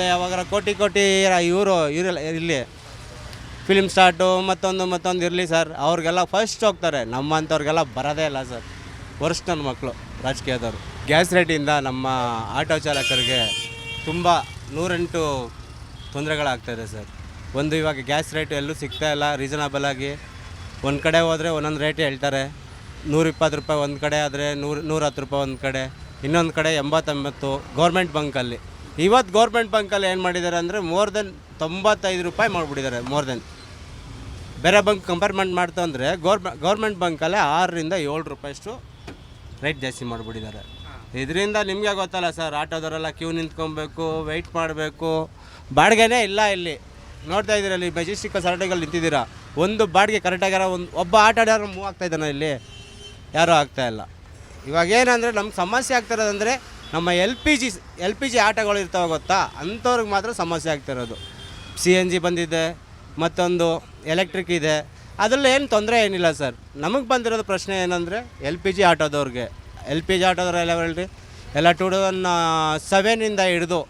ಯಾವಾಗ ಕೋಟಿ ಕೋಟಿ ಇವರು ಇಲ್ಲಿ ಫಿಲ್ಮ್ ಸ್ಟಾರ್ಟು ಮತ್ತೊಂದು ಇರಲಿ ಸರ್, ಅವ್ರಿಗೆಲ್ಲ ಫಸ್ಟ್ ಹೋಗ್ತಾರೆ. ನಮ್ಮಂಥವ್ರಿಗೆಲ್ಲ ಬರೋದೇ ಇಲ್ಲ ಸರ್. ವರ್ಷ ನನ್ನ ಮಕ್ಕಳು ರಾಜಕೀಯದವರು. ಗ್ಯಾಸ್ ರೇಟಿಂದ ನಮ್ಮ ಆಟೋ ಚಾಲಕರಿಗೆ ತುಂಬ 108 ತೊಂದರೆಗಳಾಗ್ತಾಯಿದೆ ಸರ್. ಇವಾಗ ಗ್ಯಾಸ್ ರೇಟ್ ಎಲ್ಲೂ ಸಿಗ್ತಾ ಇಲ್ಲ ರೀಸನಬಲ್ ಆಗಿ. ಒಂದು ಕಡೆ ಹೋದರೆ ಒಂದೊಂದು ರೇಟ್ ಹೇಳ್ತಾರೆ. 120 ರೂಪಾಯಿ ಒಂದು ಕಡೆ ಆದರೆ 110 ರೂಪಾಯಿ ಒಂದು ಕಡೆ, ಇನ್ನೊಂದು ಕಡೆ 80-80 ಗೌರ್ಮೆಂಟ್ ಬಂಕಲ್ಲಿ. ಇವತ್ತು ಗೌರ್ಮೆಂಟ್ ಬಂಕಲ್ಲಿ ಏನು ಮಾಡಿದ್ದಾರೆ ಅಂದರೆ ಮೋರ್ ದೆನ್ 95 ರೂಪಾಯಿ ಮಾಡಿಬಿಟ್ಟಿದ್ದಾರೆ. ಮೋರ್ ದೆನ್ ಬೇರೆ ಬಂಕ್ ಕಂಪೇರ್ಮೆಂಟ್ ಮಾಡ್ತು ಅಂದರೆ ಗೌರ್ಮೆಂಟ್ ಬಂಕಲ್ಲೇ 6-7 ರೂಪಾಯಿಷ್ಟು ರೇಟ್ ಜಾಸ್ತಿ ಮಾಡಿಬಿಟ್ಟಿದ್ದಾರೆ. ಇದರಿಂದ ನಿಮಗೆ ಗೊತ್ತಲ್ಲ ಸರ್, ಆಟೋದವರೆಲ್ಲ ಕ್ಯೂ ನಿಂತ್ಕೊಬೇಕು, ವೆಯ್ಟ್ ಮಾಡಬೇಕು, ಬಾಡಿಗೆನೇ ಇಲ್ಲ. ಇಲ್ಲಿ ನೋಡ್ತಾ ಇದ್ದೀರಲ್ಲಿ ಮೆಜೆಸ್ಟಿಕ್ ಸಾರಟಿಗಳು ನಿಂತಿದ್ದೀರಾ, ಒಂದು ಬಾಡಿಗೆ ಕರೆಕ್ಟಾಗ್ಯಾರ ಒಬ್ಬ ಆಟೋಡವ್ರು ಮೂವ್ ಆಗ್ತಾಯಿದ್ದಾನೆ, ಇಲ್ಲಿ ಯಾರೂ ಆಗ್ತಾಯಿಲ್ಲ. ಇವಾಗ ಏನಂದರೆ ನಮ್ಗೆ ಸಮಸ್ಯೆ ಆಗ್ತಿರೋದಂದರೆ ನಮ್ಮ ಎಲ್ ಪಿ ಜಿ ಆಟೋಗಳು ಇರ್ತಾವೆ ಗೊತ್ತಾ, ಅಂಥವ್ರಿಗೆ ಮಾತ್ರ ಸಮಸ್ಯೆ ಆಗ್ತಿರೋದು. CNG ಬಂದಿದೆ, ಮತ್ತೊಂದು ಎಲೆಕ್ಟ್ರಿಕ್ ಇದೆ, ಅದರಲ್ಲಿ ಏನು ತೊಂದರೆ ಏನಿಲ್ಲ ಸರ್. ನಮಗೆ ಬಂದಿರೋದು ಪ್ರಶ್ನೆ ಏನಂದರೆ ಎಲ್ ಪಿ ಜಿ ಆಟೋದವ್ರಿಗೆ. ಎಲ್ಲ ಹೇಳ್ರಿ, ಎಲ್ಲ 2007 ಹಿಡಿದು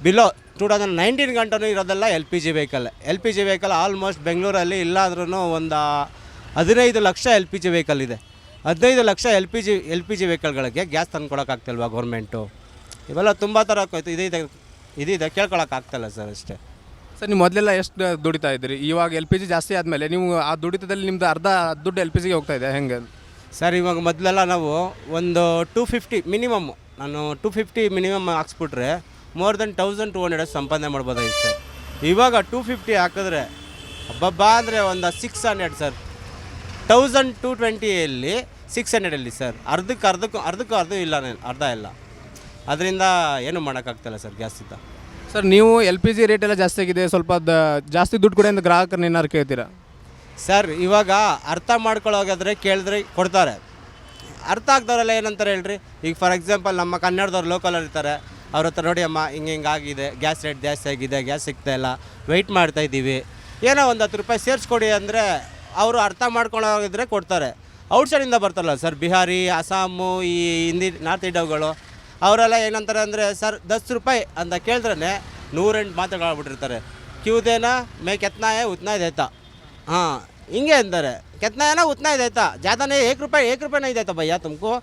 ಬಿಲೋ 2019 ಗಂಟನೂ ಇರೋದೆಲ್ಲ L P G vehicle. Almost ಬೆಂಗಳೂರಲ್ಲಿ ಇಲ್ಲಾದ್ರೂ ಒಂದು 15 lakh L P G vehicle ಇದೆ. 15 ಲಕ್ಷ ಎಲ್ ಪಿ ಜಿ ವೆಹಿಕಲ್ಗಳಿಗೆ ಗ್ಯಾಸ್ ತಂದು ಕೊಡೋಕ್ಕಾಗ್ತಿಲ್ವಾ ಗೌರ್ಮೆಂಟು? ಇವೆಲ್ಲ ತುಂಬ ಥರ ಇದಿದೆ ಕೇಳ್ಕೊಳಕ್ಕಾಗ್ತಾಯಿಲ್ಲ ಸರ್. ಅಷ್ಟೇ ಸರ್, ನೀವು ಮೊದಲೆಲ್ಲ ಎಷ್ಟು ದುಡಿತಾ ಇದ್ದೀರಿ? ಇವಾಗ ಎಲ್ ಪಿ ಜಿ ಜಾಸ್ತಿ ಆದಮೇಲೆ ನೀವು ಆ ದುಡಿತದಲ್ಲಿ ನಿಮ್ಮದು ಅರ್ಧ ದುಡ್ಡು ಎಲ್ ಪಿ ಜಿಗೆ ಹೋಗ್ತಾ ಇದೆ, ಹೆಂಗೆ ಸರ್? ಇವಾಗ ಮೊದಲೆಲ್ಲ ನಾವು ಒಂದು 250 ಮಿನಿಮಮ್ಮು, ನಾನು 250 ಮಿನಿಮಮ್ ಹಾಕ್ಸ್ಬಿಟ್ರೆ ಮೋರ್ ದೆನ್ 1200 ಸಂಪಾದನೆ ಮಾಡ್ಬೋದಾಗಿತ್ತು ಸರ್. ಇವಾಗ 250 ಹಾಕಿದ್ರೆ ಹಬ್ಬಬ್ಬ ಅಂದರೆ ಒಂದು 600 ಸರ್. 1220 600 ಸರ್. ಅರ್ಧಕ್ಕೂ ಇಲ್ಲ, ಅರ್ಧ ಇಲ್ಲ. ಅದರಿಂದ ಏನೂ ಮಾಡೋಕ್ಕಾಗ್ತಾಯಿಲ್ಲ ಸರ್ ಗ್ಯಾಸಿಂದ. ಸರ್, ನೀವು ಎಲ್ ಪಿ ಜಿ ರೇಟ್ ಎಲ್ಲ ಜಾಸ್ತಿ ಆಗಿದೆ, ಸ್ವಲ್ಪ ಜಾಸ್ತಿ ದುಡ್ಡು ಕೊಡಿ ಅಂತ ಗ್ರಾಹಕರನ್ನ ಏನಾರು ಕೇಳ್ತೀರಾ? ಸರ್, ಇವಾಗ ಅರ್ಥ ಮಾಡ್ಕೊಳ್ಳೋಗಾದ್ರೆ ಕೇಳಿದ್ರೆ ಕೊಡ್ತಾರೆ. ಅರ್ಥ ಆಗ್ದವರೆಲ್ಲ ಏನಂತಾರೆ ಹೇಳ್ರಿ, ಈಗ ಫಾರ್ ಎಕ್ಸಾಂಪಲ್ ನಮ್ಮ ಕನ್ನಡದವ್ರು ಲೋಕಲಲ್ಲಿ ಇರ್ತಾರೆ, ಅವ್ರ ಹತ್ರ ನೋಡಿ ಅಮ್ಮ ಹಿಂಗಾಗಿದೆ, ಗ್ಯಾಸ್ ರೇಟ್ ಜಾಸ್ತಿ ಆಗಿದೆ, ಗ್ಯಾಸ್ ಸಿಗ್ತಾಯಿಲ್ಲ, ವೆಯ್ಟ್ ಮಾಡ್ತಾಯಿದ್ದೀವಿ, ಏನೋ ಒಂದು 10 ರೂಪಾಯಿ ಸೇರಿಸ್ಕೊಡಿ ಅಂದರೆ ಅವರು ಅರ್ಥ ಮಾಡ್ಕೊಳ್ಳೋಗಿದ್ರೆ ಕೊಡ್ತಾರೆ. ಔಟ್ಸೈಡಿಂದ ಬರ್ತಾರಲ್ಲ ಸರ್, ಬಿಹಾರಿ, ಅಸ್ಸಾಮು, ಈ ನಾರ್ತ್ ಇಂಡಿಯಾಗಳು, ಅವರೆಲ್ಲ ಏನಂತಾರೆ ಅಂದರೆ ಸರ್ 10 ರೂಪಾಯಿ ಅಂತ ಕೇಳಿದ್ರೆ 108 ಮಾತುಗಳಾಗ್ಬಿಟ್ಟಿರ್ತಾರೆ. ಕ್ಯೂದೇನಾ ಮೇ ಕೆತ್ನಾ ಹೈ ಉತ್ನಾ ದೇತಾ, ಹಾಂ ಹಿಂಗೆ ಅಂತಾರೆ. ಕೆತ್ನಾ ಏನೋ ಉತ್ನಾ ದೇತಾ, ಜಾತಾನೇ 1 ರೂಪಾಯಿ ನೈ ದೇತಾ ಭಯ್ಯ ತುಮಕು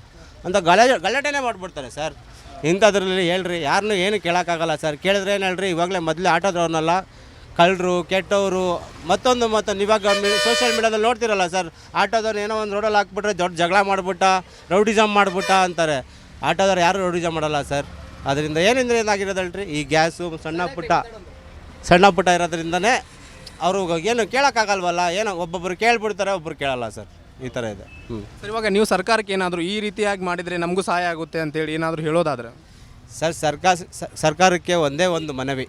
ಅಂತ ಗಲಾಟೆನೇ ಮಾಡಿಬಿಡ್ತಾರೆ ಸರ್. ಇಂಥದ್ರಲ್ಲಿ ಹೇಳ್ರಿ, ಯಾರನ್ನೂ ಏನು ಕೇಳೋಕ್ಕಾಗಲ್ಲ ಸರ್. ಕೇಳಿದ್ರೆ ಏನು ಹೇಳ್ರಿ, ಇವಾಗಲೇ ಮೊದಲೇ ಆಟೋದವ್ರನ್ನೆಲ್ಲ ಕಳ್ಳರು, ಕೆಟ್ಟವರು, ಮತ್ತೊಂದು ಇವಾಗ ಸೋಷಿಯಲ್ ಮೀಡ್ಯಾದಲ್ಲಿ ನೋಡ್ತಿರಲ್ಲ ಸರ್, ಆಟೋದವ್ರು ಏನೋ ಒಂದು ರೋಡಲ್ಲಿ ಹಾಕ್ಬಿಟ್ರೆ ದೊಡ್ಡ ಜಗಳ ಮಾಡಿಬಿಟ್ಟ, ರೌಡಿಸಮ್ ಮಾಡಿಬಿಟ್ಟ ಅಂತಾರೆ. ಆಟೋದವ್ರು ಯಾರು ರೌಡಿಸಮ್ ಮಾಡಲ್ಲ ಸರ್. ಅದರಿಂದ ಏನಾಗಿರೋದಲ್ರಿ, ಈ ಗ್ಯಾಸು ಸಣ್ಣ ಪುಟ್ಟ ಇರೋದ್ರಿಂದನೇ ಅವರು ಏನು ಕೇಳೋಕ್ಕಾಗಲ್ವಲ್ಲ, ಏನೋ ಒಬ್ಬೊಬ್ಬರು ಕೇಳ್ಬಿಡ್ತಾರೆ, ಒಬ್ಬರು ಕೇಳಲ್ಲ ಸರ್. ಈ ಥರ ಇದೆ. ಸರ್, ಇವಾಗ ನೀವು ಸರ್ಕಾರಕ್ಕೆ ಏನಾದರೂ ಈ ರೀತಿಯಾಗಿ ಮಾಡಿದರೆ ನಮಗೂ ಸಹಾಯ ಆಗುತ್ತೆ ಅಂತೇಳಿ ಏನಾದರೂ ಹೇಳೋದಾದ್ರೆ? ಸರ್, ಸರ್ಕಾರಕ್ಕೆ ಒಂದೇ ಒಂದು ಮನವಿ,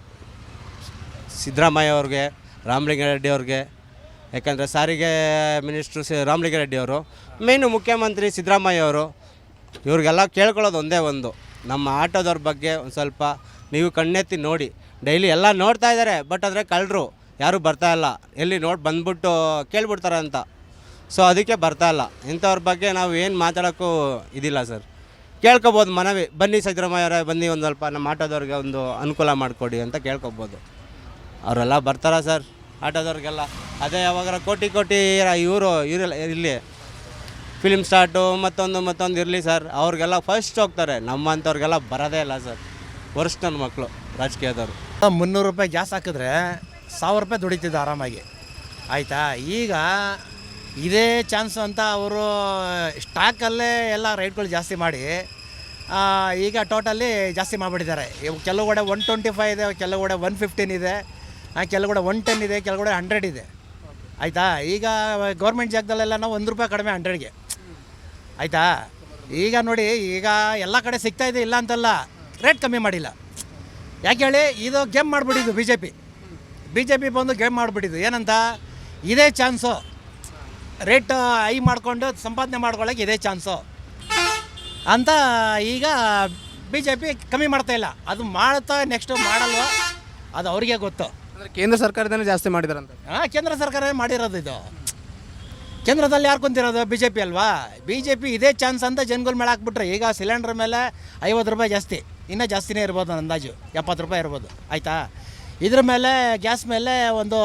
ಸಿದ್ದರಾಮಯ್ಯ ಅವ್ರಿಗೆ, ರಾಮಲಿಂಗಾರೆಡ್ಡಿ ಅವ್ರಿಗೆ. ಯಾಕಂದರೆ ಸಾರಿಗೆ ಮಿನಿಸ್ಟ್ರು ರಾಮಲಿಂಗಾರೆಡ್ಡಿ ಅವರು, ಮೇನು ಮುಖ್ಯಮಂತ್ರಿ ಸಿದ್ದರಾಮಯ್ಯ ಅವರು, ಇವ್ರಿಗೆಲ್ಲ ಕೇಳ್ಕೊಳ್ಳೋದು ಒಂದೇ ಒಂದು, ನಮ್ಮ ಆಟೋದವ್ರ ಬಗ್ಗೆ ಒಂದು ಸ್ವಲ್ಪ ನೀವು ಕಣ್ಣೆತ್ತಿ ನೋಡಿ. ಡೈಲಿ ಎಲ್ಲ ನೋಡ್ತಾ ಇದ್ದಾರೆ, ಬಟ್ ಆದರೆ ಕಳ್ಳರು ಯಾರೂ ಬರ್ತಾಯಿಲ್ಲ, ಎಲ್ಲಿ ಬಂದ್ಬಿಟ್ಟು ಕೇಳ್ಬಿಡ್ತಾರೆ ಅಂತ. ಸೊ ಅದಕ್ಕೆ ಬರ್ತಾಯಿಲ್ಲ. ಇಂಥವ್ರ ಬಗ್ಗೆ ನಾವು ಏನು ಮಾತಾಡೋಕ್ಕೂ ಇದಿಲ್ಲ ಸರ್. ಕೇಳ್ಕೊಬೋದು ಮನವಿ, ಬನ್ನಿ ಸಿದ್ದರಾಮಯ್ಯ ಅವರೇ, ಬನ್ನಿ ಒಂದು ಸ್ವಲ್ಪ ನಮ್ಮ ಆಟೋದವ್ರಿಗೆ ಒಂದು ಅನುಕೂಲ ಮಾಡಿಕೊಡಿ ಅಂತ ಕೇಳ್ಕೊಬೋದು. ಅವರೆಲ್ಲ ಬರ್ತಾರ ಸರ್ ಆಟೋದವ್ರಿಗೆಲ್ಲ. ಅದೇ ಯಾವಾಗ ಕೋಟಿ ಇವರು ಇಲ್ಲಿ ಫಿಲ್ಮ್ ಸ್ಟಾರ್ಟು ಮತ್ತೊಂದು ಇರಲಿ ಸರ್, ಅವ್ರಿಗೆಲ್ಲ ಫಸ್ಟ್ ಹೋಗ್ತಾರೆ. ನಮ್ಮಂಥವ್ರಿಗೆಲ್ಲ ಬರೋದೇ ಇಲ್ಲ ಸರ್. ವರ್ಷ ನನ್ನ ಮಕ್ಕಳು ರಾಜಕೀಯದವರು. 300 ರೂಪಾಯಿ ಗ್ಯಾಸ್ ಹಾಕಿದ್ರೆ 1000 ರೂಪಾಯಿ ದುಡಿತಿದ್ದ ಆರಾಮಾಗಿ, ಆಯಿತಾ? ಈಗ ಇದೇ ಚಾನ್ಸ್ ಅಂತ ಅವರು ಸ್ಟಾಕಲ್ಲೇ ಎಲ್ಲ ರೇಟ್ಗಳು ಜಾಸ್ತಿ ಮಾಡಿ ಈಗ ಟೋಟಲಿ ಜಾಸ್ತಿ ಮಾಡಿಬಿಟ್ಟಿದ್ದಾರೆ. ಕೆಲವು ಕಡೆ 125 ಇದೆ, ಕೆಲವು ಕಡೆ 115 ಇದೆ, ಕೆಲವು ಕಡೆ 110 ಇದೆ, ಕೆಲವು ಕಡೆ 100 ಇದೆ, ಆಯಿತಾ? ಈಗ ಗೌರ್ಮೆಂಟ್ ಜಾಗದಲ್ಲೆಲ್ಲ ನಾವು 1 ರೂಪಾಯಿ ಕಡಿಮೆ 100ಗೆ, ಆಯಿತಾ? ಈಗ ನೋಡಿ, ಈಗ ಎಲ್ಲ ಕಡೆ ಸಿಗ್ತಾಯಿದೆ, ಇಲ್ಲ ಅಂತಲ್ಲ, ರೇಟ್ ಕಮ್ಮಿ ಮಾಡಿಲ್ಲ. ಯಾಕೆ ಹೇಳಿ, ಇದು ಗೇಮ್ ಮಾಡಿಬಿಟ್ಟಿದ್ದು ಬಿ ಜೆ ಪಿ ಬಂದು ಗೇಮ್ ಮಾಡಿಬಿಟ್ಟಿದ್ದು. ಏನಂತ, ಇದೇ ಚಾನ್ಸು, ರೇಟ್ ಹೈ ಮಾಡಿಕೊಂಡು ಸಂಪಾದನೆ ಮಾಡ್ಕೊಳ್ಳೋಕೆ ಇದೇ ಚಾನ್ಸು ಅಂತ ಈಗ BJP ಕಮ್ಮಿ ಮಾಡ್ತಾಯಿಲ್ಲ. ಅದು ಮಾಡುತ್ತಾ ನೆಕ್ಸ್ಟು ಮಾಡಲ್ವ, ಅದು ಅವ್ರಿಗೆ ಗೊತ್ತು. ಅಂದರೆ ಕೇಂದ್ರ ಸರ್ಕಾರದಲ್ಲೇ ಜಾಸ್ತಿ ಮಾಡಿದಾರಂತ. ಕೇಂದ್ರ ಸರ್ಕಾರ ಮಾಡಿರೋದು ಇದು. ಕೇಂದ್ರದಲ್ಲಿ ಯಾರು ಕುಂತಿರೋದು? BJP ಅಲ್ವಾ? BJP ಇದೇ ಚಾನ್ಸ್ ಅಂತ ಜನಗಳ ಮೇಲೆ ಹಾಕ್ಬಿಟ್ರೆ ಈಗ ಸಿಲಿಂಡ್ರ್ ಮೇಲೆ 50 ರೂಪಾಯಿ ಜಾಸ್ತಿ. ಇನ್ನೂ ಜಾಸ್ತಿನೇ ಇರ್ಬೋದು ನನ್ನ ಅಂದಾಜು 70 ರೂಪಾಯಿ ಇರ್ಬೋದು ಆಯಿತಾ. ಇದ್ರ ಮೇಲೆ ಗ್ಯಾಸ್ ಮೇಲೆ ಒಂದು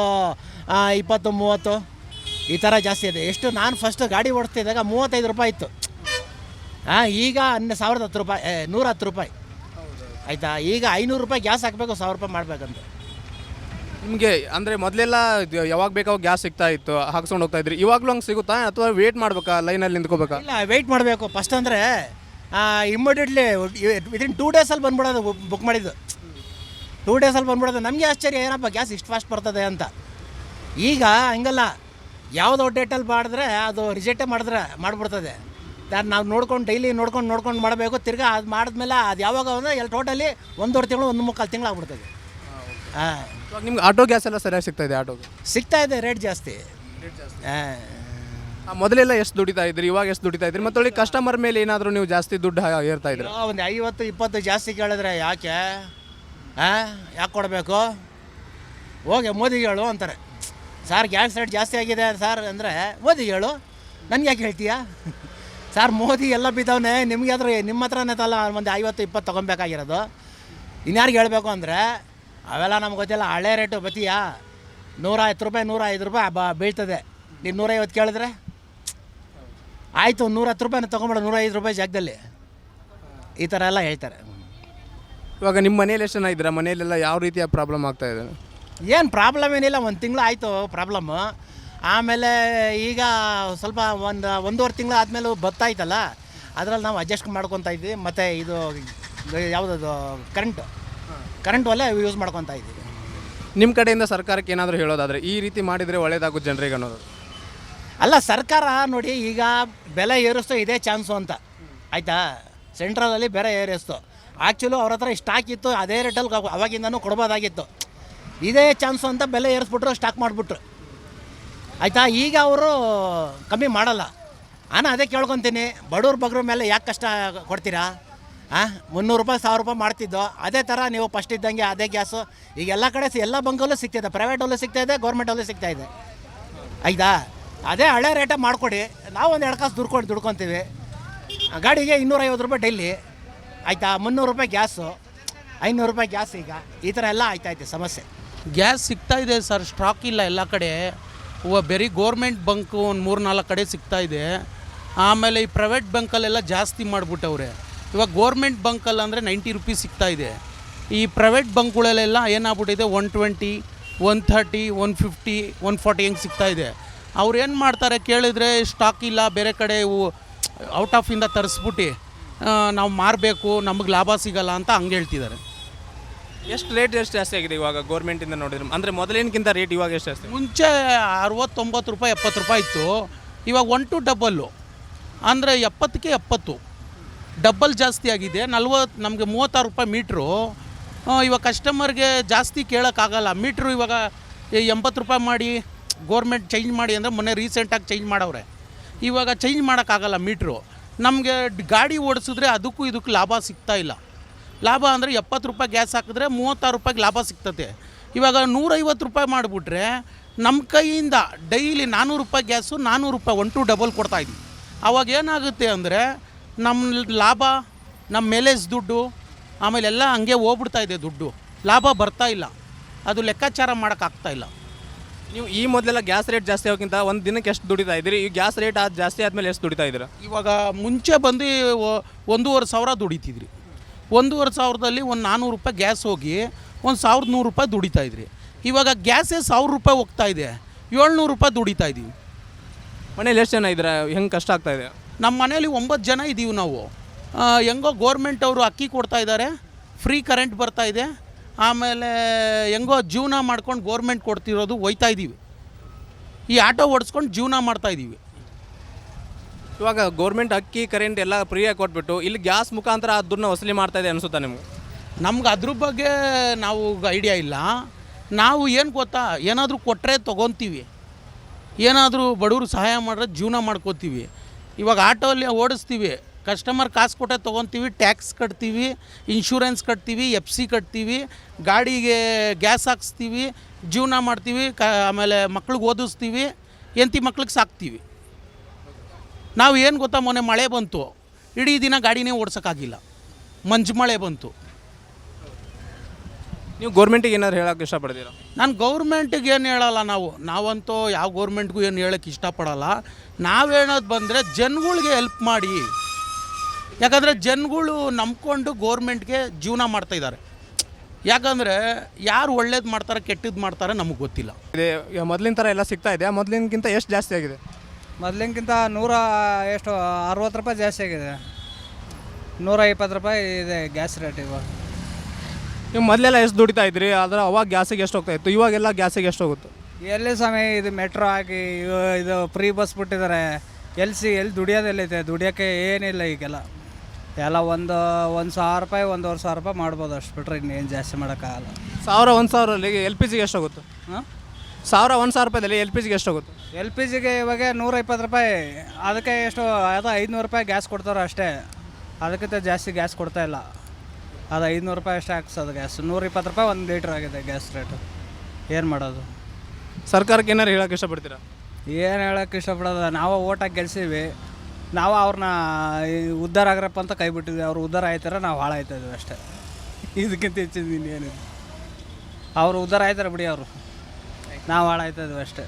20-30 ಈ ಥರ ಜಾಸ್ತಿ ಇದೆ. ಎಷ್ಟು ನಾನು ಫಸ್ಟ್ ಗಾಡಿ ಓಡಿಸ್ತಿದ್ದಾಗ 35 ರೂಪಾಯಿ ಇತ್ತು. ಈಗ 1010 ರೂಪಾಯಿ 110 ರೂಪಾಯಿ ಆಯಿತಾ. ಈಗ 500 ರೂಪಾಯಿ ಗ್ಯಾಸ್ ಹಾಕಬೇಕು, 1000 ರೂಪಾಯಿ ಮಾಡಬೇಕಂತ. ನಿಮಗೆ ಅಂದರೆ ಮೊದಲೆಲ್ಲ ಯಾವಾಗ ಬೇಕಾವಾಗ ಗ್ಯಾಸ್ ಸಿಗ್ತಾ ಇತ್ತು, ಹಾಕ್ಸ್ಕೊಂಡು ಹೋಗ್ತಾ ಇದ್ರಿ. ಇವಾಗಲೂ ಹಂಗೆ ಸಿಗುತ್ತಾ ಅಥವಾ ವೇಟ್ ಮಾಡ್ಬೇಕಾ, ಲೈನಲ್ಲಿ ನಿಂತ್ಕೋಬೇಕಾ? ಇಲ್ಲ, ವೆಯ್ಟ್ ಮಾಡಬೇಕು. ಫಸ್ಟ್ ಅಂದರೆ ಇಮ್ಮಿಡಿಯೇಟ್ಲಿ ವಿದಿನ್ 2 ಡೇಸಲ್ಲಿ ಬಂದ್ಬಿಡೋದು. ಬುಕ್ ಮಾಡಿದ್ದು 2 ಡೇಸಲ್ಲಿ ಬಂದ್ಬಿಡೋದು. ನಮಗೆ ಆಶ್ಚರ್ಯ, ಏನಪ್ಪ ಗ್ಯಾಸ್ ಇಷ್ಟು ಫಾಸ್ಟ್ ಬರ್ತದೆ ಅಂತ. ಈಗ ಹಂಗಲ್ಲ, ಯಾವುದೋ ಡೇಟಲ್ಲಿ ಮಾಡಿದ್ರೆ ಅದು ರಿಜೆಕ್ಟೇ ಮಾಡಿಬಿಡ್ತದೆ. ನಾವು ನೋಡ್ಕೊಂಡು ಡೈಲಿ ನೋಡ್ಕೊಂಡು ಮಾಡಬೇಕು. ತಿರ್ಗಾ ಅದು ಮಾಡಿದ್ಮೇಲೆ ಅದು ಯಾವಾಗ ಅಂದರೆ ಟೋಟಲಿ 1.5 ತಿಂಗಳು 1.25 ತಿಂಗಳು ಆಗ್ಬಿಡ್ತದೆ. ಇವಾಗ ನಿಮ್ಗೆ ಆಟೋ ಗ್ಯಾಸ್ ಎಲ್ಲ ಸರಿಯಾಗಿ ಸಿಗ್ತಾ ಇದೆ? ಆಟೋಗೆ ಸಿಗ್ತಾ ಇದೆ, ರೇಟ್ ಜಾಸ್ತಿ. ಮೊದಲೆಲ್ಲ ಎಷ್ಟು ದುಡಿತಾ ಇದ್ರಿ, ಇವಾಗ ಎಷ್ಟು ದುಡಿತಾ ಇದ್ರಿ? ಮತ್ತೆ ಕಸ್ಟಮರ್ ಮೇಲೆ ಏನಾದರೂ ನೀವು ಜಾಸ್ತಿ ದುಡ್ಡು ಏರ್ತಾ ಇದ್ರಿ? ಒಂದು 50-20 ಜಾಸ್ತಿ ಕೇಳಿದ್ರೆ ಯಾಕೆ ಕೊಡಬೇಕು? ಹೋಗಿ ಮೋದಿಗೆ ಹೇಳು ಅಂತಾರೆ. ಸರ್ ಗ್ಯಾಸ್ ರೇಟ್ ಜಾಸ್ತಿ ಆಗಿದೆ ಸರ್ ಅಂದರೆ ಮೋದಿಗೆ ಹೇಳು, ನನಗೆ ಯಾಕೆ ಹೇಳ್ತೀಯಾ? ಸರ್ ಮೋದಿ ಎಲ್ಲ ಬಿದ್ದವನೇ, ನಿಮಗೆ ಆದರೂ ನಿಮ್ಮ ಹತ್ರನೇ ತಲ್ಲ ಒಂದು 50-20 ತೊಗೊಬೇಕಾಗಿರೋದು. ಇನ್ಯಾರಿಗೆ ಹೇಳಬೇಕು ಅಂದರೆ ಅವೆಲ್ಲ ನಮ್ಗೆ ಗೊತ್ತಿಲ್ಲ. ಹಳೆ ರೇಟು ಬತ್ತೀಯಾ 110 ರೂಪಾಯಿ 105 ರೂಪಾಯಿ ಬೀಳ್ತದೆ. ನೀನು 150 ಕೇಳಿದ್ರೆ ಆಯಿತು, 110 ರೂಪಾಯಿನ ತೊಗೊಂಬೇಡ, 105 ರೂಪಾಯಿ ಜಾಗದಲ್ಲಿ. ಈ ಥರ ಎಲ್ಲ ಹೇಳ್ತಾರೆ. ಇವಾಗ ನಿಮ್ಮ ಮನೇಲಿ ಎಷ್ಟು ಜನ ಇದ್ದೀರಾ? ಮನೆಯಲ್ಲೆಲ್ಲ ಯಾವ ರೀತಿಯ ಪ್ರಾಬ್ಲಮ್ ಆಗ್ತಾ ಇದೆ? ಏನು ಪ್ರಾಬ್ಲಮ್ ಏನಿಲ್ಲ, 1 ತಿಂಗಳು ಆಯಿತು ಪ್ರಾಬ್ಲಮ್ಮು. ಆಮೇಲೆ ಈಗ ಸ್ವಲ್ಪ 1-1.5 ತಿಂಗಳು ಆದಮೇಲೆ ಬರ್ತಾಯಿತ್ತಲ್ಲ, ಅದರಲ್ಲಿ ನಾವು ಅಡ್ಜಸ್ಟ್ ಮಾಡ್ಕೊತಾ ಇದ್ವಿ. ಮತ್ತು ಇದು ಯಾವುದದು ಕರೆಂಟ್ ಒಲೆ ಯೂಸ್ ಮಾಡ್ಕೊತಾ ಇದ್ದೀವಿ. ನಿಮ್ಮ ಕಡೆಯಿಂದ ಸರ್ಕಾರಕ್ಕೆ ಏನಾದರೂ ಹೇಳೋದಾದರೆ ಈ ರೀತಿ ಮಾಡಿದರೆ ಒಳ್ಳೇದಾಗುತ್ತೆ ಜನರಿಗೆ ಅನ್ನೋದು? ಅಲ್ಲ, ಸರ್ಕಾರ ನೋಡಿ ಈಗ ಬೆಲೆ ಏರಿಸ್ತೋ ಇದೇ ಚಾನ್ಸು ಅಂತ ಆಯಿತಾ. ಸೆಂಟ್ರಲಲ್ಲಿ ಬೆಲೆ ಏರಿಸ್ತು. ಆ್ಯಕ್ಚುಲಿ ಅವ್ರ ಹತ್ರ ಸ್ಟಾಕ್ ಇತ್ತು, ಅದೇ ರೇಟಲ್ಲಿ ಅವಾಗಿಂದನೂ ಕೊಡ್ಬೋದಾಗಿತ್ತು. ಇದೇ ಚಾನ್ಸು ಅಂತ ಬೆಲೆ ಏರಿಸ್ಬಿಟ್ರು, ಸ್ಟಾಕ್ ಮಾಡಿಬಿಟ್ರು ಆಯಿತಾ. ಈಗ ಅವರು ಕಮ್ಮಿ ಮಾಡಲ್ಲ. ನಾನು ಅದೇ ಕೇಳ್ಕೊತೀನಿ, ಬಡವ್ರ ಬಗ್ರ ಮೇಲೆ ಯಾಕೆ ಕಷ್ಟ ಕೊಡ್ತೀರಾ? 300 ರೂಪಾಯಿ 1000 ರೂಪಾಯಿ ಮಾಡ್ತಿದ್ದೋ, ಅದೇ ಥರ ನೀವು ಫಸ್ಟ್ ಇದ್ದಂಗೆ ಅದೇ ಗ್ಯಾಸು ಈಗ ಎಲ್ಲ ಕಡೆ ಎಲ್ಲ ಬಂಕಲ್ಲೂ ಸಿಗ್ತಾಯಿದೆ. ಪ್ರೈವೇಟಲ್ಲೂ ಸಿಗ್ತಾಯಿದೆ, ಗೌರ್ಮೆಂಟಲ್ಲೂ ಸಿಗ್ತಾಯಿದೆ ಆಯಿತಾ. ಅದೇ ಹಳೆ ರೇಟೇ ಮಾಡಿಕೊಡಿ, ನಾವು ಒಂದು 2 ಕಾಸು ದುಡ್ಕೊತೀವಿ. ಗಾಡಿಗೆ 250 ರೂಪಾಯಿ ಡೈಲಿ ಆಯಿತಾ. 300 ರೂಪಾಯಿ ಗ್ಯಾಸು, 500 ರೂಪಾಯಿ ಗ್ಯಾಸ್. ಈಗ ಈ ಥರ ಎಲ್ಲ ಆಯ್ತಾಯಿದೆ ಸಮಸ್ಯೆ. ಗ್ಯಾಸ್ ಸಿಗ್ತಾ ಇದೆ ಸರ್, ಸ್ಟಾಕ್ ಇಲ್ಲ ಎಲ್ಲ ಕಡೆ. ಬರೀ ಗೋರ್ಮೆಂಟ್ ಬಂಕು ಒಂದು 3-4 ಕಡೆ ಸಿಗ್ತಾ ಇದೆ. ಆಮೇಲೆ ಈ ಪ್ರೈವೇಟ್ ಬಂಕಲ್ಲೆಲ್ಲ ಜಾಸ್ತಿ ಮಾಡಿಬಿಟ್ಟವ್ರೆ. ಇವಾಗ ಗೋರ್ಮೆಂಟ್ ಬಂಕಲ್ಲಿ ಅಂದರೆ 90 ರೂಪೀಸ್ ಸಿಗ್ತಾ ಇದೆ. ಈ ಪ್ರೈವೇಟ್ ಬಂಕ್ಗಳಲ್ಲೆಲ್ಲ ಏನಾಗ್ಬಿಟ್ಟಿದೆ 120, 130, 150, 140 ಹೆಂಗೆ ಸಿಗ್ತಾ ಇದೆ. ಅವ್ರು ಏನು ಮಾಡ್ತಾರೆ ಕೇಳಿದರೆ, ಸ್ಟಾಕ್ ಇಲ್ಲ, ಬೇರೆ ಕಡೆ ಔಟ್ ಆಫಿಂದ ತರಿಸ್ಬಿಟ್ಟು ನಾವು ಮಾರಬೇಕು, ನಮಗೆ ಲಾಭ ಸಿಗಲ್ಲ ಅಂತ ಹಂಗೆ ಹೇಳ್ತಿದ್ದಾರೆ. ಎಷ್ಟು ಜಾಸ್ತಿ ಆಗಿದೆ ಇವಾಗ ಗೌರ್ಮೆಂಟಿಂದ ನೋಡಿದ್ರೆ? ಅಂದರೆ ಮೊದಲಿನಕ್ಕಿಂತ ರೇಟ್ ಇವಾಗ ಎಷ್ಟು ಜಾಸ್ತಿ? ಮುಂಚೆ 60-90 ರೂಪಾಯಿ 70 ರೂಪಾಯಿ ಇತ್ತು. ಇವಾಗ 1 to ಡಬಲ್ಲು, ಅಂದರೆ 70ಕ್ಕೆ 70 ಡಬ್ಬಲ್ ಜಾಸ್ತಿ ಆಗಿದೆ. ನಮಗೆ 36 ರೂಪಾಯಿ ಮೀಟ್ರು. ಇವಾಗ ಕಸ್ಟಮರ್ಗೆ ಜಾಸ್ತಿ ಕೇಳೋಕ್ಕಾಗಲ್ಲ. ಮೀಟ್ರು ಇವಾಗ 80 ರೂಪಾಯಿ ಮಾಡಿ ಗೋರ್ಮೆಂಟ್ ಚೇಂಜ್ ಮಾಡಿ ಅಂದರೆ ಮೊನ್ನೆ ರೀಸೆಂಟಾಗಿ ಚೇಂಜ್ ಮಾಡವ್ರೆ. ಇವಾಗ ಚೇಂಜ್ ಮಾಡೋಕ್ಕಾಗಲ್ಲ ಮೀಟ್ರು. ನಮಗೆ ಗಾಡಿ ಓಡಿಸಿದ್ರೆ ಅದಕ್ಕೂ ಇದಕ್ಕೂ ಲಾಭ ಸಿಗ್ತಾ ಇಲ್ಲ. ಲಾಭ ಅಂದರೆ 70 ರೂಪಾಯಿ ಗ್ಯಾಸ್ ಹಾಕಿದ್ರೆ 36 ರೂಪಾಯಿಗೆ ಲಾಭ ಸಿಗ್ತದೆ. ಇವಾಗ 150 ರೂಪಾಯಿ ಮಾಡಿಬಿಟ್ರೆ ನಮ್ಮ ಕೈಯಿಂದ ಡೈಲಿ 400 ರೂಪಾಯಿ ಗ್ಯಾಸು 400 ರೂಪಾಯಿ 1 to ಡಬಲ್ ಕೊಡ್ತಾಯಿದ್ವಿ. ಅವಾಗ ಏನಾಗುತ್ತೆ ಅಂದರೆ ನಮ್ಮ ಲಾಭ, ನಮ್ಮ ಮೇಲೇಜ್ ದುಡ್ಡು, ಆಮೇಲೆ ಎಲ್ಲ ಹಂಗೆ ಹೋಗ್ಬಿಡ್ತಾಯಿದೆ ದುಡ್ಡು. ಲಾಭ ಬರ್ತಾ ಇಲ್ಲ, ಅದು ಲೆಕ್ಕಾಚಾರ ಮಾಡೋಕ್ಕಾಗ್ತಾಯಿಲ್ಲ. ನೀವು ಈ ಮೊದಲೆಲ್ಲ ಗ್ಯಾಸ್ ರೇಟ್ ಜಾಸ್ತಿ ಆಗೋಕ್ಕಿಂತ ಒಂದು ದಿನಕ್ಕೆ ಎಷ್ಟು ದುಡಿತಾ ಇದ್ದೀರಿ? ಈ ಗ್ಯಾಸ್ ರೇಟ್ ಜಾಸ್ತಿ ಆದಮೇಲೆ ಎಷ್ಟು ದುಡಿತಾ ಇದ್ದೀರಾ? ಇವಾಗ ಮುಂಚೆ ಬಂದು 1,500 ದುಡಿತಿದ್ರಿ. 1,500ದಲ್ಲಿ ಒಂದು 400 ರೂಪಾಯಿ ಗ್ಯಾಸ್ ಹೋಗಿ 1,100 ರೂಪಾಯಿ ದುಡಿತಾಯಿದ್ರಿ. ಇವಾಗ ಗ್ಯಾಸೇ 1,000 ರೂಪಾಯಿ ಹೋಗ್ತಾ ಇದೆ, 700 ರೂಪಾಯಿ ದುಡಿತಾ ಇದ್ದೀವಿ. ಮನೇಲಿ ಎಷ್ಟು ಜನ ಇದ್ದೀರಾ? ಹೆಂಗೆ ಕಷ್ಟ ಆಗ್ತಾಯಿದೆ? ನಮ್ಮ ಮನೇಲಿ 9 ಜನ ಇದ್ದೀವಿ ನಾವು. ಹೆಂಗೋ ಗೋರ್ಮೆಂಟ್ ಅವರು ಅಕ್ಕಿ ಕೊಡ್ತಾ ಇದ್ದಾರೆ, ಫ್ರೀ ಕರೆಂಟ್ ಬರ್ತಾಯಿದೆ. ಆಮೇಲೆ ಹೆಂಗೋ ಜೀವನ ಮಾಡ್ಕೊಂಡು ಗೋರ್ಮೆಂಟ್ ಕೊಡ್ತಿರೋದು ಒಯ್ತಾ ಇದ್ದೀವಿ. ಈ ಆಟೋ ಓಡಿಸ್ಕೊಂಡು ಜೀವನ ಮಾಡ್ತಾಯಿದ್ದೀವಿ. ಇವಾಗ ಗೌರ್ಮೆಂಟ್ ಅಕ್ಕಿ ಕರೆಂಟ್ ಎಲ್ಲ ಫ್ರೀಯಾಗಿ ಕೊಟ್ಬಿಟ್ಟು ಇಲ್ಲಿ ಗ್ಯಾಸ್ ಮುಖಾಂತರ ಅದನ್ನ ವಸೂಲಿ ಮಾಡ್ತಾಯಿದೆ ಅನಿಸುತ್ತಾ ನಿಮ್ಗೆ? ನಮ್ಗೆ ಅದ್ರ ಬಗ್ಗೆ ನಾವು ಐಡಿಯಾ ಇಲ್ಲ. ನಾವು ಏನು ಗೊತ್ತಾ, ಏನಾದರೂ ಕೊಟ್ಟರೆ ತೊಗೊತೀವಿ, ಏನಾದರೂ ಬಡವರು ಸಹಾಯ ಮಾಡಿದ್ರೆ ಜೀವನ ಮಾಡ್ಕೋತೀವಿ. ಇವಾಗ ಆಟೋಲ್ಲಿ ಓಡಿಸ್ತೀವಿ, ಕಸ್ಟಮರ್ ಕಾಸು ಕೊಟ್ಟೆ ತೊಗೊತೀವಿ, ಟ್ಯಾಕ್ಸ್ ಕಟ್ತೀವಿ, ಇನ್ಶೂರೆನ್ಸ್ ಕಟ್ತೀವಿ, FC ಕಟ್ತೀವಿ, ಗಾಡಿಗೆ ಗ್ಯಾಸ್ ಹಾಕ್ಸ್ತೀವಿ, ಜೀವನ ಮಾಡ್ತೀವಿ. ಆಮೇಲೆ ಮಕ್ಳಿಗೆ ಓದಿಸ್ತೀವಿ, ಹೆಂಡತಿ ಮಕ್ಳಿಗೆ ಸಾಕ್ತೀವಿ. ನಾವು ಏನು ಗೊತ್ತಾ, ಮೊನ್ನೆ ಮಳೆ ಬಂತು, ಇಡೀ ದಿನ ಗಾಡಿನೇ ಓಡ್ಸೋಕ್ಕಾಗಿಲ್ಲ. ಮಂಜು ಮಳೆ ಬಂತು, ನೀವು ಗೌರ್ಮೆಂಟಿಗೆ ಏನಾದ್ರು ಹೇಳೋಕೆ ಇಷ್ಟಪಡ್ತೀರಾ? ನಾನು ಗೌರ್ಮೆಂಟಿಗೆ ಏನು ಹೇಳಲ್ಲ, ನಾವಂತೂ ಯಾವ ಗೌರ್ಮೆಂಟ್ಗೂ ಏನು ಹೇಳೋಕ್ಕೆ ಇಷ್ಟಪಡಲ್ಲ. ನಾವು ಹೇಳೋದು ಬಂದರೆ ಜನಗಳಿಗೆ ಹೆಲ್ಪ್ ಮಾಡಿ. ಯಾಕಂದರೆ ಜನಗಳು ನಂಬ್ಕೊಂಡು ಗೌರ್ಮೆಂಟ್ಗೆ ಜೀವನ ಮಾಡ್ತಾಯಿದ್ದಾರೆ. ಯಾಕಂದರೆ ಯಾರು ಒಳ್ಳೇದು ಮಾಡ್ತಾರೆ ಕೆಟ್ಟದ್ದು ಮಾಡ್ತಾರೆ ನಮಗೆ ಗೊತ್ತಿಲ್ಲ. ಇದೆ ಮೊದಲಿನ ಥರ ಎಲ್ಲ ಸಿಗ್ತಾ ಇದೆ, ಮೊದಲಿನಕ್ಕಿಂತ ಎಷ್ಟು ಜಾಸ್ತಿ ಆಗಿದೆ? ಮೊದಲಿನಕ್ಕಿಂತ 160 ರೂಪಾಯಿ ಜಾಸ್ತಿ ಆಗಿದೆ. 120 ರೂಪಾಯಿ ಇದೆ ಗ್ಯಾಸ್ ರೇಟ್ ಇವಾಗ. ನೀವು ಮೊದಲೆಲ್ಲ ಎಷ್ಟು ದುಡಿತಾ ಇದ್ರಿ, ಆದರೆ ಅವಾಗ ಗ್ಯಾಸಿಗೆ ಎಷ್ಟು ಹೋಗ್ತಾ ಇತ್ತು, ಇವಾಗೆಲ್ಲ ಗ್ಯಾಸಿಗೆ ಎಷ್ಟು ಹೋಗುತ್ತೆ? ಎಲ್ಲಿ ಸಮಯ ಇದು ಮೆಟ್ರೋ ಹಾಕಿ ಇದು ಫ್ರೀ ಬಸ್ ಬಿಟ್ಟಿದ್ದಾರೆ. ಎಲ್ಲಿ ದುಡಿಯೋದೆಲ್ಲೈತೆ, ದುಡಿಯೋಕ್ಕೆ ಏನಿಲ್ಲ ಈಗೆಲ್ಲ. ಎಲ್ಲ ಒಂದು 1,000 ರೂಪಾಯಿ 1,500 ರೂಪಾಯಿ ಮಾಡ್ಬೋದು, ಅಷ್ಟು ಬಿಟ್ರೆ ಇನ್ನೇನು ಜಾಸ್ತಿ ಮಾಡೋಕ್ಕಾಗಲ್ಲ. 1,000 ಎಲ್ ಪಿ ಜಿಗೆ ಎಷ್ಟು ಹೋಗುತ್ತೆ? ಹಾಂ, 1,000 ರೂಪಾಯಿದಲ್ಲಿ ಎಲ್ ಪಿ ಜಿಗೆ ಎಷ್ಟು ಹೋಗುತ್ತೆ? ಎಲ್ ಪಿ ಜಿಗೆ ಇವಾಗ 120 ರೂಪಾಯಿ. ಅದಕ್ಕೆ ಎಷ್ಟು ಅದು 500 ರೂಪಾಯಿ ಗ್ಯಾಸ್ ಕೊಡ್ತಾರೆ ಅಷ್ಟೇ. ಅದಕ್ಕಿಂತ ಜಾಸ್ತಿ ಗ್ಯಾಸ್ ಕೊಡ್ತಾ ಇಲ್ಲ. ಅದು 500 ರೂಪಾಯಿ ಅಷ್ಟೇ ಹಾಕ್ಸೋದು ಗ್ಯಾಸ್. 120 ರೂಪಾಯಿ 1 ಲೀಟ್ರ್ ಆಗಿದೆ ಗ್ಯಾಸ್ ರೇಟು. ಏನು ಮಾಡೋದು? ಸರ್ಕಾರಕ್ಕೆ ಏನಾರು ಹೇಳೋಕೆ ಇಷ್ಟಪಡ್ತೀರಾ? ಏನು ಹೇಳೋಕ್ಕೆ ಇಷ್ಟಪಡೋದು, ನಾವು ಓಟಾಗಿ ಗೆಲ್ಸೀವಿ. ನಾವು ಅವ್ರನ್ನ ಉದ್ಧಾರ ಆಗ್ರಪ್ಪ ಅಂತ ಕೈ ಬಿಟ್ಟಿದ್ವಿ. ಅವ್ರು ಉದ್ಧಾರ ಆಯ್ತಾರೆ, ನಾವು ಹಾಳಾಯ್ತಾಯಿದ್ವಿ ಅಷ್ಟೇ. ಇದಕ್ಕಿಂತ ಹೆಚ್ಚಿದ್ದೀನಿ ಏನಿದೆ. ಅವರು ಉದ್ಧಾರ ಆಯ್ತಾರೆ ಬಿಡಿ, ಅವರು ನಾವು ಹಾಳಾಯ್ತಾಯಿದ್ವಿ ಅಷ್ಟೇ.